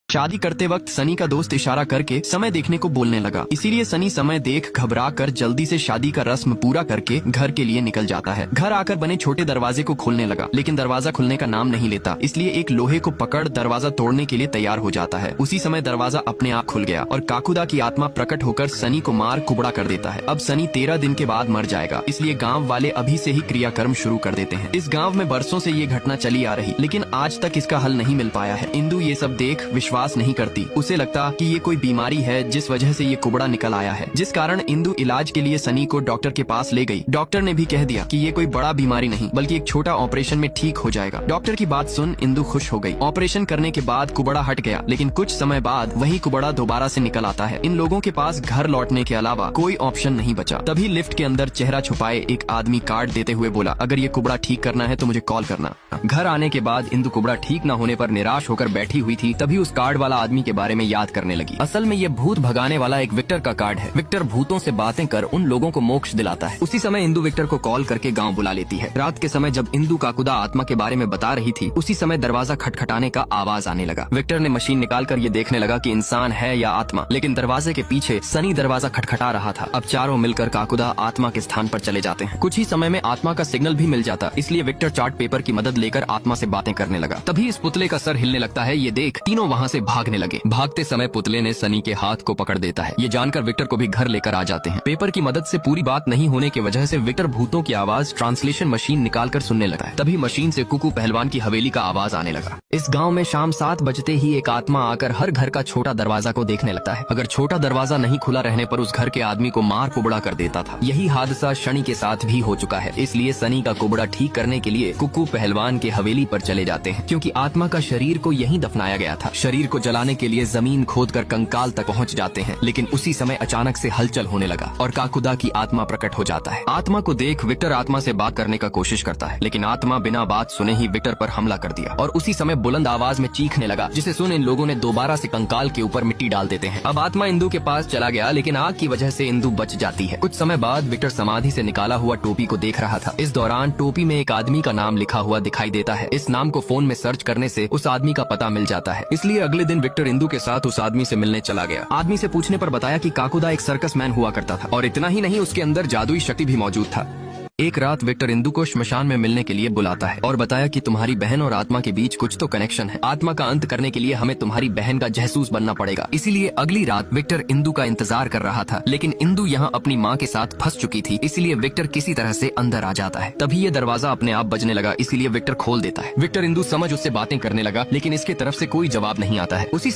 शादी करते वक्त सनी का दोस्त इशारा करके समय देखने को बोलने लगा। इसीलिए सनी समय देख घबरा कर जल्दी से शादी का रस्म पूरा करके घर के लिए निकल जाता है। घर आकर बने छोटे दरवाजे को खोलने लगा, लेकिन दरवाजा खुलने का नाम नहीं लेता। इसलिए एक लोहे को पकड़ दरवाजा तोड़ने के लिए तैयार हो जाता है। उसी समय दरवाजा अपने आप खुल गया और काकुदा की आत्मा प्रकट होकर सनी को मार कुबड़ा कर देता है। अब सनी 13 दिन के बाद मर जाएगा, इसलिए गाँव वाले अभी से ही क्रियाकर्म शुरू कर देते हैं। इस गाँव में बरसों से ये घटना चली आ रही, लेकिन आज तक इसका हल नहीं मिल पाया है। इंदु ये सब देख विश्वास नहीं करती। उसे लगता कि ये कोई बीमारी है जिस वजह से ये कुबड़ा निकल आया है, जिस कारण इंदु इलाज के लिए सनी को डॉक्टर के पास ले गई। डॉक्टर ने भी कह दिया कि ये कोई बड़ा बीमारी नहीं बल्कि एक छोटा ऑपरेशन में ठीक हो जाएगा। डॉक्टर की बात सुन इंदु खुश हो गई। ऑपरेशन करने के बाद कुबड़ा हट गया, लेकिन कुछ समय बाद वही कुबड़ा दोबारा से निकल आता है। इन लोगों के पास घर लौटने के अलावा कोई ऑप्शन नहीं बचा। तभी लिफ्ट के अंदर चेहरा छुपाए एक आदमी कार्ड देते हुए बोला, अगर ये कुबड़ा ठीक करना है तो मुझे कॉल करना। घर आने के बाद इंदु कुबड़ा ठीक न होने पर निराश होकर बैठी हुई थी। तभी उस कार्ड वाला आदमी के बारे में याद करने लगी। असल में ये भूत भगाने वाला एक विक्टर का कार्ड है। विक्टर भूतों से बातें कर उन लोगों को मोक्ष दिलाता है। उसी समय इंदु विक्टर को कॉल करके गांव बुला लेती है। रात के समय जब इंदु काकुदा आत्मा के बारे में बता रही थी, उसी समय दरवाजा खटखटाने का आवाज आने लगा। विक्टर ने मशीन निकालकर ये देखने लगा कि इंसान है या आत्मा, लेकिन दरवाजे के पीछे सनी दरवाजा खटखटा रहा था। अब चारों मिलकर काकुदा आत्मा के स्थान पर चले जाते हैं। कुछ ही समय में आत्मा का सिग्नल भी मिल जाता, इसलिए विक्टर चार्ट पेपर की मदद लेकर आत्मा से बातें करने लगा। तभी इस पुतले का सर हिलने लगता है। ये देख तीनों वहाँ से भागने लगे। भागते समय पुतले ने सनी के हाथ को पकड़ देता है। ये जानकर विक्टर को भी घर लेकर आ जाते हैं। पेपर की मदद से पूरी बात नहीं होने की वजह से विक्टर भूतों की आवाज ट्रांसलेशन मशीन निकालकर सुनने लगा है। तभी मशीन से कुकू पहलवान की हवेली का आवाज आने लगा। इस गांव में शाम 7 बजते ही एक आत्मा आकर हर घर का छोटा दरवाजा को देखने लगता है। अगर छोटा दरवाजा नहीं खुला रहने पर उस घर के आदमी को मार कुबड़ा कर देता था। यही हादसा शनि के साथ भी हो चुका है। इसलिए सनी का कुबड़ा ठीक करने के लिए कुकू पहलवान के हवेली पर चले जाते हैं, क्योंकि आत्मा का शरीर को यहीं दफनाया गया था। शरीर को जलाने के लिए जमीन खोदकर कंकाल तक पहुंच जाते हैं, लेकिन उसी समय अचानक से हलचल होने लगा और काकुदा की आत्मा प्रकट हो जाता है। आत्मा को देख विक्टर आत्मा से बात करने का कोशिश करता है, लेकिन आत्मा बिना बात सुने ही विक्टर पर हमला कर दिया और उसी समय बुलंद आवाज में चीखने लगा, जिसे सुन इन लोगों ने दोबारा से कंकाल के ऊपर मिट्टी डाल देते हैं। अब आत्मा इंदु के पास चला गया, लेकिन आग की वजह से इंदु बच जाती है। कुछ समय बाद विक्टर समाधि से निकाला हुआ टोपी को देख रहा था। इस दौरान टोपी में एक आदमी का नाम लिखा हुआ दिखाई देता है। इस नाम को फोन में सर्च करने से उस आदमी का पता मिल जाता है। इसलिए अगले दिन विक्टर इंदु के साथ उस आदमी से मिलने चला गया। आदमी से पूछने पर बताया कि काकुदा एक सर्कस मैन हुआ करता था और इतना ही नहीं, उसके अंदर जादुई शक्ति भी मौजूद था। एक रात विक्टर इंदु को श्मशान में मिलने के लिए बुलाता है और बताया कि तुम्हारी बहन और आत्मा के बीच कुछ तो कनेक्शन है। आत्मा का अंत करने के लिए हमें तुम्हारी बहन का जहसूस बनना पड़ेगा। इसीलिए अगली रात विक्टर इंदु का इंतजार कर रहा था, लेकिन इंदु यहाँ अपनी माँ के साथ फंस चुकी थी। इसलिए विक्टर किसी तरह से अंदर आ जाता है। तभी ये दरवाजा अपने आप बजने लगा, इसीलिए विक्टर खोल देता है। विक्टर इंदु समझ उससे बातें करने लगा, लेकिन इसके तरफ से कोई जवाब नहीं आता है। उसी